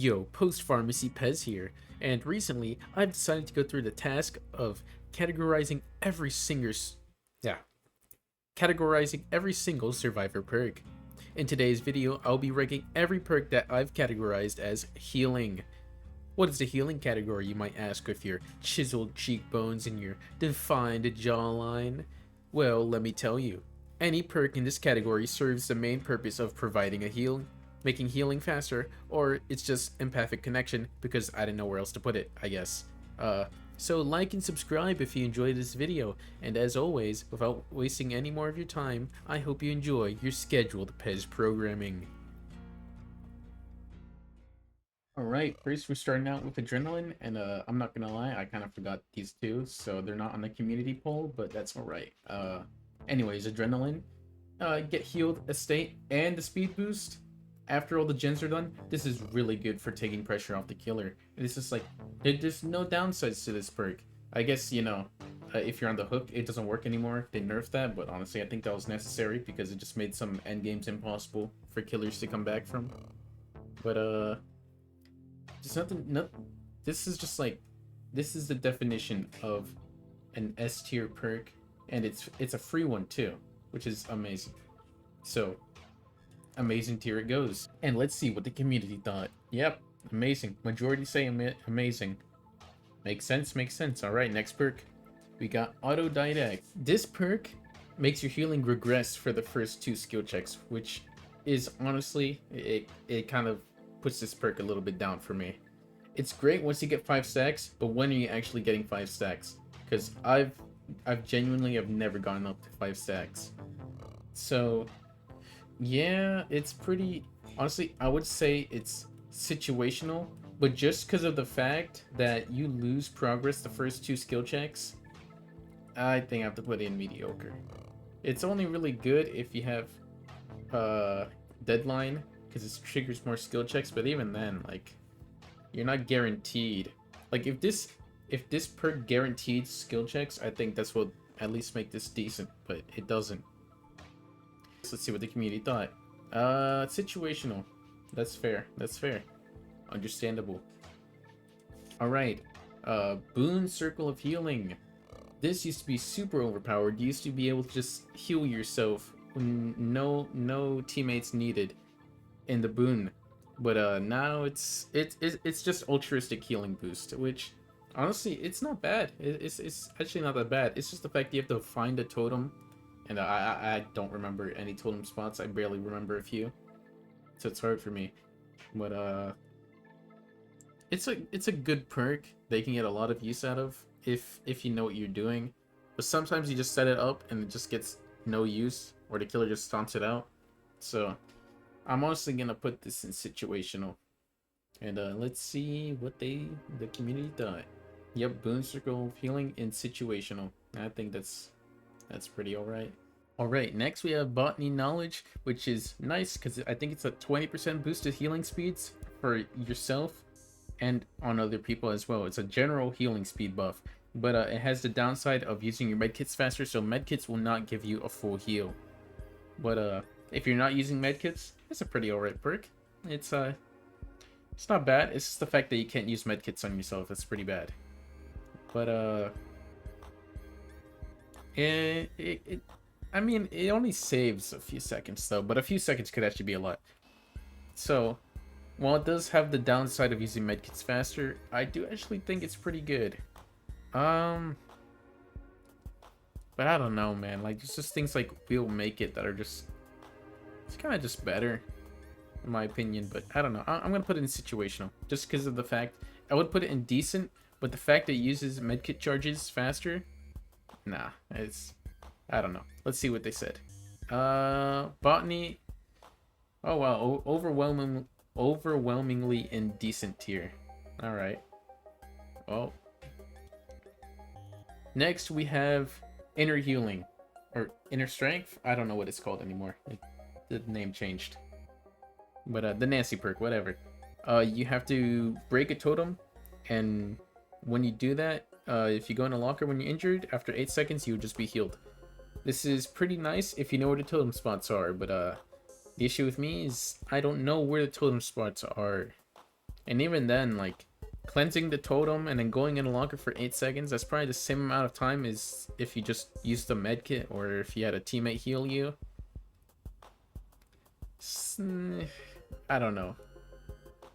Yo, Post Pharmacy Pez here, and recently I've decided to go through the task of categorizing every single yeah, categorizing every single survivor perk. In today's video, I'll be ranking every perk that I've categorized as healing. What is the healing category, you might ask, with your chiseled cheekbones and your defined jawline? Well, let me tell you. Any perk in this category serves the main purpose of providing a heal, making healing faster, or it's just empathic connection because I didn't know where else to put it, I guess. So like and subscribe if you enjoyed this video, and as always, without wasting any more of your time, I hope you enjoy your scheduled Pez programming. Alright, first we're starting out with adrenaline, and I'm not gonna lie, I kind of forgot these two, so they're not on the community poll, but that's alright. Anyways, adrenaline, get healed, estate, and the speed boost. After all the gens are done, this is really good for taking pressure off the killer. It's just like, there's no downsides to this perk. I guess, if you're on the hook, it doesn't work anymore. They nerfed that, but honestly, I think that was necessary because it just made some endgames impossible for killers to come back from. But, just nothing, no, this is just like, this is the definition of an S tier perk, and it's a free one too, which is amazing. So, amazing tier it goes. And let's see what the community thought. Yep, amazing. Majority say amazing. Makes sense, makes sense. Alright, next perk. We got Autodidact. This perk makes your healing regress for the first two skill checks, which is honestly, it kind of puts this perk a little bit down for me. It's great once you get 5 stacks, but when are you actually getting 5 stacks? Because I've genuinely have never gotten up to 5 stacks. So yeah, it's pretty, honestly, I would say it's situational, but just because of the fact that you lose progress the first two skill checks, I think I have to put in mediocre. It's only really good if you have deadline, because it triggers more skill checks, but even then, like, you're not guaranteed. Like, if this perk guaranteed skill checks, I think that's what at least make this decent, but it doesn't. So let's see what the community thought. Situational. That's fair. That's fair. Understandable. Alright. Boon Circle of Healing. This used to be super overpowered. You used to be able to just heal yourself when no teammates needed in the boon. But now it's just altruistic healing boost, which honestly it's not bad. It's actually not that bad. It's just the fact you have to find a totem, and I don't remember any totem spots. I barely remember a few, so it's hard for me. But it's a good perk they can get a lot of use out of if you know what you're doing. But sometimes you just set it up and it just gets no use, or the killer just stomps it out. So I'm honestly gonna put this in situational, and let's see what the community thought. Yep, Boon Circle of Healing in situational. I think that's pretty alright. Alright, next we have Botany Knowledge, which is nice because I think it's a 20% boost to healing speeds for yourself and on other people as well. It's a general healing speed buff, but it has the downside of using your medkits faster, so medkits will not give you a full heal. But if you're not using medkits, it's a pretty alright perk. It's not bad. It's just the fact that you can't use medkits on yourself. That's pretty bad. But I mean, it only saves a few seconds though, but a few seconds could actually be a lot. So, while it does have the downside of using medkits faster, I do actually think it's pretty good. But I don't know, man. Like, it's just things like We'll Make It that are just, it's kind of just better, in my opinion. But I don't know. I'm gonna put it in situational, just because of the fact I would put it in decent, but the fact that it uses medkit charges faster, nah, it's, I don't know. Let's see what they said. Botany. Oh wow, overwhelmingly in decent tier. All right. Well, next we have Inner Healing, or Inner Strength. I don't know what it's called anymore. The name changed. But the Nancy perk, whatever. You have to break a totem, and when you do that, if you go in a locker when you're injured, after 8 seconds you would just be healed. This is pretty nice if you know where the totem spots are, but the issue with me is I don't know where the totem spots are. And even then, like, cleansing the totem and then going in longer for 8 seconds, that's probably the same amount of time as if you just used the med kit or if you had a teammate heal you. I don't know.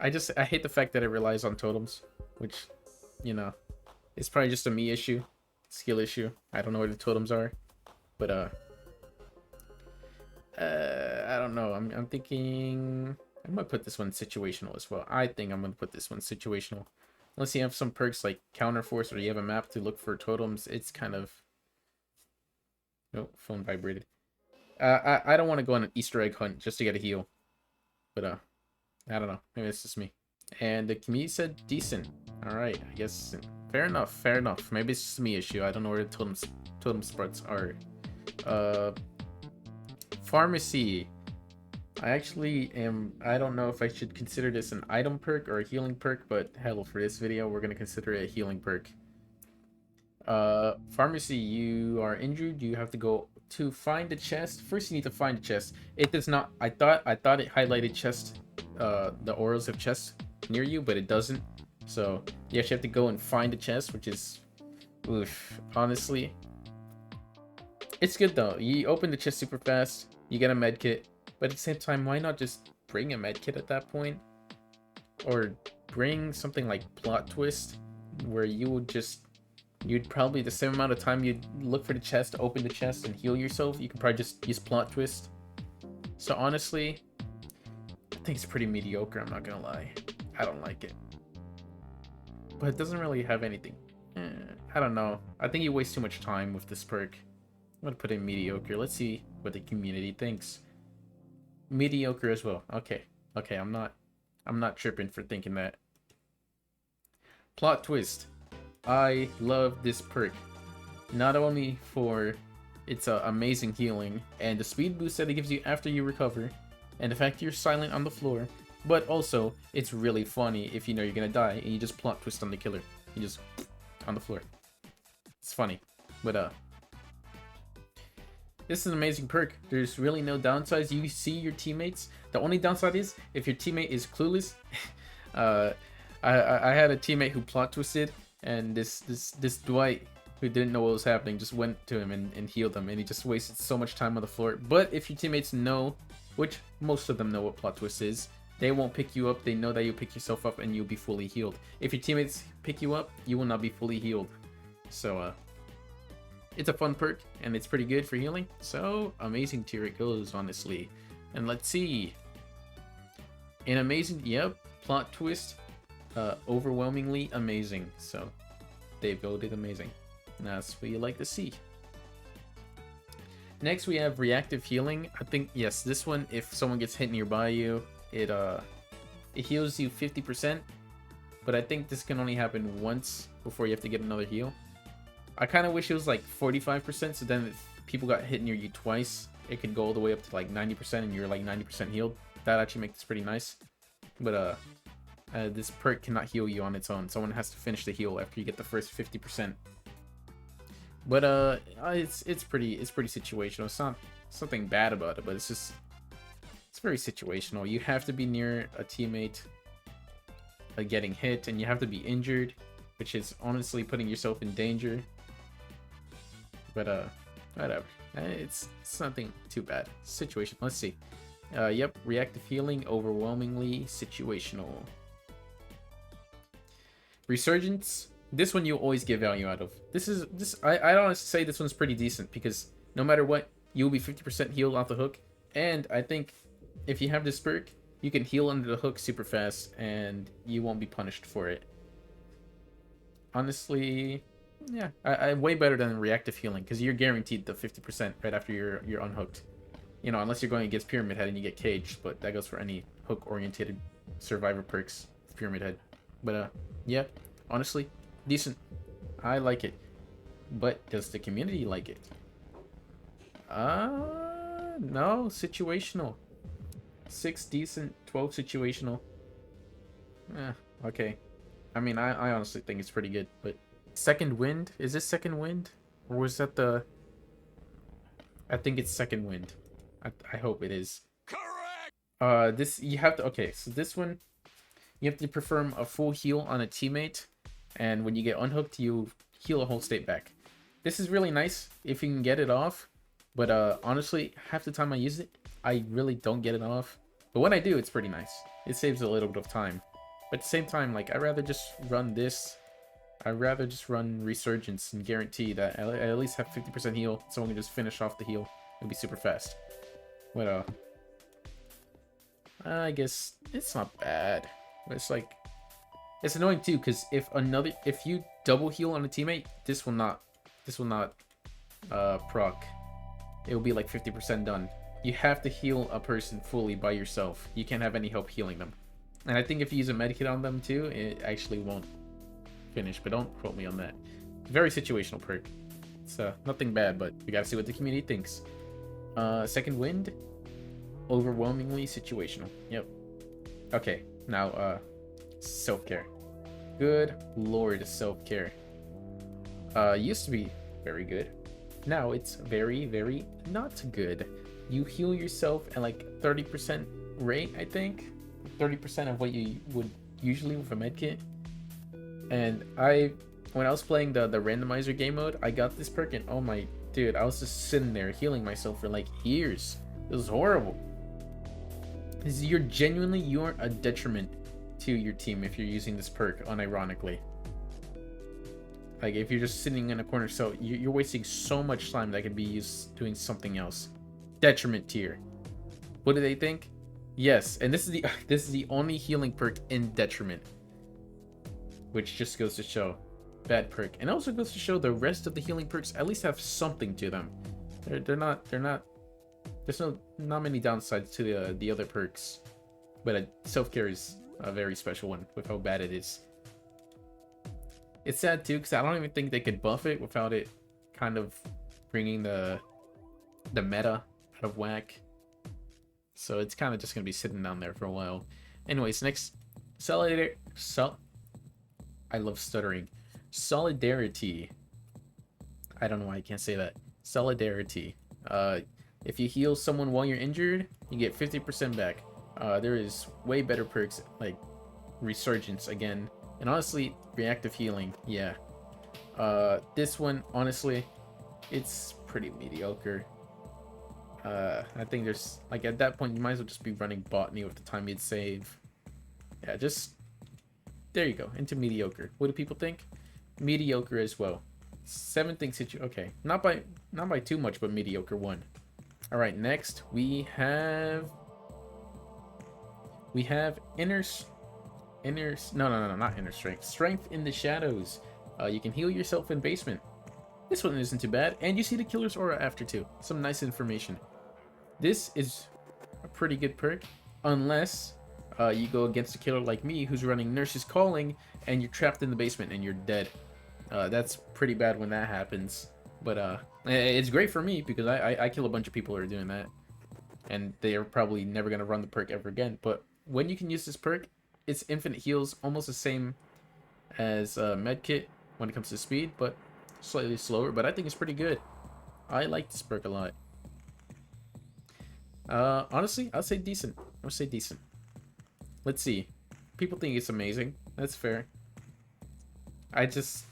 I hate the fact that it relies on totems, which, you know, it's probably just a me issue, skill issue. I don't know where the totems are, but I don't know. I'm thinking I'm gonna put this one situational as well. I think I'm gonna put this one situational. Unless you have some perks like counter force or you have a map to look for totems, it's kind of. Oh, phone vibrated. I don't want to go on an Easter egg hunt just to get a heal, but I don't know. Maybe it's just me. And the community said decent. All right, I guess fair enough. Fair enough. Maybe it's just me issue. I don't know where the totem spots are. Pharmacy. I actually am. I don't know if I should consider this an item perk or a healing perk, but hell, for this video, we're gonna consider it a healing perk. Pharmacy. You are injured. You have to go to find the chest. First, you need to find the chest. It does not. I thought it highlighted chest. The auras of chest near you, but it doesn't. So you actually have to go and find the chest, which is, oof. Honestly, it's good though. You open the chest super fast. You get a med kit, but at the same time, why not just bring a med kit at that point, or bring something like plot twist, where you would just. You'd probably the same amount of time you'd look for the chest, open the chest, and heal yourself. You could probably just use plot twist. So honestly, I think it's pretty mediocre. I'm not gonna lie. I don't like it, but it doesn't really have anything. I don't know. I think you waste too much time with this perk. I'm gonna put in mediocre. Let's see what the community thinks. Mediocre as well. Okay. Okay. I'm not tripping for thinking that. Plot twist. I love this perk, not only for its amazing healing and the speed boost that it gives you after you recover, and the fact you're silent on the floor, but also it's really funny if you know you're gonna die and you just plot twist on the killer. You just on the floor. It's funny, but this is an amazing perk. There's really no downsides. You see your teammates. The only downside is if your teammate is clueless. I had a teammate who plot twisted. And this Dwight, who didn't know what was happening, just went to him and healed him, and he just wasted so much time on the floor. But if your teammates know, which most of them know what plot twist is, they won't pick you up. They know that you pick yourself up and you'll be fully healed. If your teammates pick you up, you will not be fully healed. So it's a fun perk and it's pretty good for healing. So amazing tier it goes, honestly. And let's see. An amazing, yep, plot twist. Overwhelmingly amazing. So they voted amazing. And that's what you like to see. Next we have reactive healing. I think yes, this one, if someone gets hit nearby you, it heals you 50%. But I think this can only happen once before you have to get another heal. I kind of wish it was like 45%, so then if people got hit near you twice, it could go all the way up to like 90% and you're like 90% healed. That actually makes this pretty nice. But this perk cannot heal you on its own. Someone has to finish the heal after you get the first 50%. But it's pretty situational. It's not something bad about it, but it's very situational. You have to be near a teammate getting hit, and you have to be injured, which is honestly putting yourself in danger. But whatever. It's nothing too bad. Situation. Let's see. Yep, reactive healing, overwhelmingly situational. Resurgence. This one you'll always get value out of. I honestly say this one's pretty decent because no matter what, you'll be 50% healed off the hook. And I think if you have this perk, you can heal under the hook super fast and you won't be punished for it. Honestly, yeah, I way better than reactive healing because you're guaranteed the 50% right after you're unhooked. You know, unless you're going against Pyramid Head and you get caged, but that goes for any hook-oriented survivor perks, Pyramid Head. But yeah, honestly, decent. I like it. But does the community like it? No, situational. 6 decent, 12 situational. Okay. I mean, I honestly think it's pretty good, but Second Wind? Is this Second Wind? Or was that the... I think it's Second Wind. I hope it is. Correct! This, you have to... Okay, so this one, You have to perform a full heal on a teammate, and when you get unhooked, you heal a whole state back. This is really nice if you can get it off, but honestly, half the time I use it, I really don't get it off. But when I do, it's pretty nice. It saves a little bit of time. But at the same time, like, I'd rather just run this. I'd rather just run Resurgence and guarantee that I at least have 50% heal. Someone can just finish off the heal. It'll be super fast. But, I guess it's not bad. But it's like, it's annoying too, because if you double heal on a teammate, this will not proc. It will be like 50% done. You have to heal a person fully by yourself. You can't have any help healing them. And I think if you use a medikit on them too, it actually won't finish, but don't quote me on that. Very situational perk. It's nothing bad, but we gotta see what the community thinks. Second wind, overwhelmingly situational. Yep. Okay, now self-care. Good lord, self-care. Used to be very good. Now it's very, very not good. You heal yourself at like 30% rate, I think. 30% of what you would usually with a medkit. And when I was playing the randomizer game mode, I got this perk and oh my dude, I was just sitting there healing myself for like years. It was horrible. You're a detriment to your team if you're using this perk unironically. Like if you're just sitting in a corner, so you're wasting so much time that could be used doing something else. Detriment tier. What do they think? Yes, and this is the only healing perk in detriment, which just goes to show bad perk, and also goes to show the rest of the healing perks at least have something to them. They're not. There's not many downsides to the other perks, but self-care is a very special one with how bad it is. It's sad too, because I don't even think they could buff it without it kind of bringing the meta out of whack. So it's kind of just gonna be sitting down there for a while. Anyways, next, I love stuttering. Solidarity. I don't know why I can't say that. Solidarity. If you heal someone while you're injured, you get 50% back. There is way better perks like Resurgence again. And honestly, reactive healing, yeah. This one, honestly, it's pretty mediocre. I think there's, like, at that point, you might as well just be running botany with the time you'd save. Yeah, just, there you go, into mediocre. What do people think? Mediocre as well. 7 things that you, okay, not by too much, but mediocre 1. All right, next we have not inner strength in the shadows. You can heal yourself in basement. This one isn't too bad, and you see the killer's aura after too. Some nice information. This is a pretty good perk, unless you go against a killer like me who's running Nurse's Calling and you're trapped in the basement and you're dead. That's pretty bad when that happens, but it's great for me because I kill a bunch of people who are doing that, and they are probably never gonna run the perk ever again. But when you can use this perk, it's infinite heals, almost the same as medkit when it comes to speed, but slightly slower. But I think it's pretty good. I like this perk a lot. Honestly, I'll say decent. I'll say decent. Let's see. People think it's amazing. That's fair. I just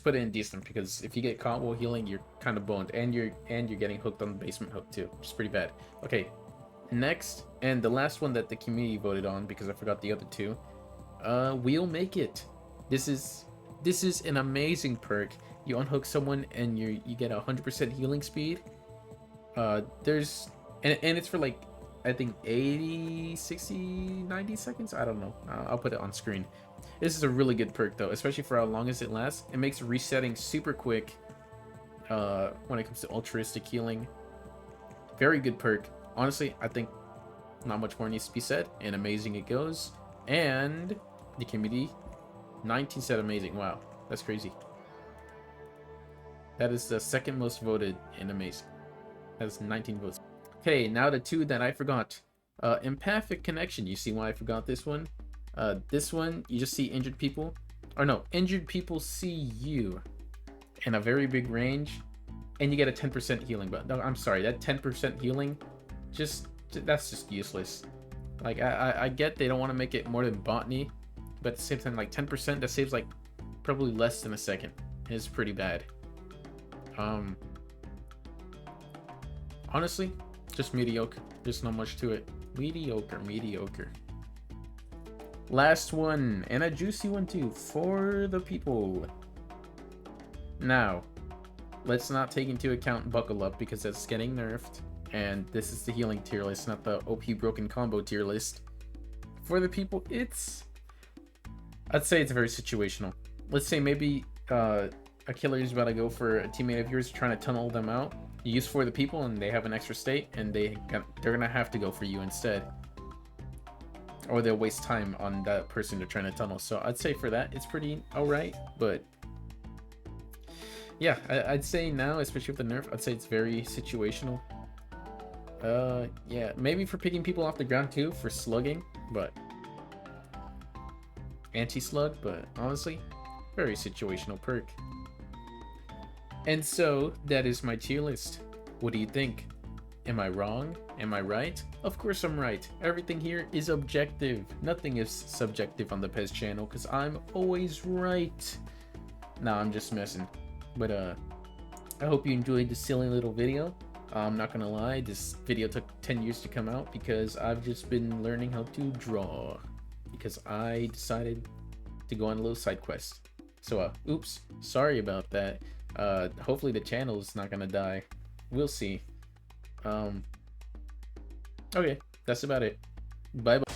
put it in decent because if you get caught while healing, you're kind of boned, and you're getting hooked on the basement hook too, which is pretty bad. Okay, next, and the last one that the community voted on because I forgot the other two. We'll make it. This is an amazing perk. You unhook someone and you get 100% healing speed. And it's for like, I think 80, 60, 90 seconds. I don't know. I'll put it on screen. This is a really good perk though, especially for how long as it lasts. It makes resetting super quick when it comes to altruistic healing. Very good perk. Honestly, I think not much more needs to be said, and amazing it goes. And the community, 19 said amazing. Wow, that's crazy. That is the second most voted in amazing. That's 19 votes. Okay, now the two that I forgot. Empathic connection. You see why I forgot this one? This one, you just see injured people. Or no, injured people see you in a very big range, and you get a 10% healing. But no, I'm sorry, that 10% healing, that's just useless. Like, I get they don't want to make it more than botany, but at the same time, like 10%, that saves like probably less than a second. It's pretty bad. Honestly, just mediocre. There's not much to it. Mediocre, mediocre. Last one, and a juicy one too, for the people. Now, let's not take into account Buckle Up, because that's getting nerfed. And this is the healing tier list, not the OP broken combo tier list. For the people, I'd say it's very situational. Let's say maybe a killer is about to go for a teammate of yours trying to tunnel them out. You use For the People and they have an extra state, and they're gonna have to go for you instead. Or they'll waste time on that person they're trying to tunnel. So I'd say for that, it's pretty alright, but yeah, I'd say now, especially with the nerf, I'd say it's very situational. Yeah, maybe for picking people off the ground too, for slugging, but anti-slug, but honestly, very situational perk. And so that is my tier list. What do you think? Am I wrong? Am I right? Of course I'm right. Everything here is objective. Nothing is subjective on the Pez channel, because I'm always right. Nah, I'm just messing. But I hope you enjoyed this silly little video. I'm not gonna lie, this video took 10 years to come out because I've just been learning how to draw. Because I decided to go on a little side quest. So, oops, sorry about that. Hopefully the channel is not gonna die. We'll see. Okay, that's about it. Bye bye.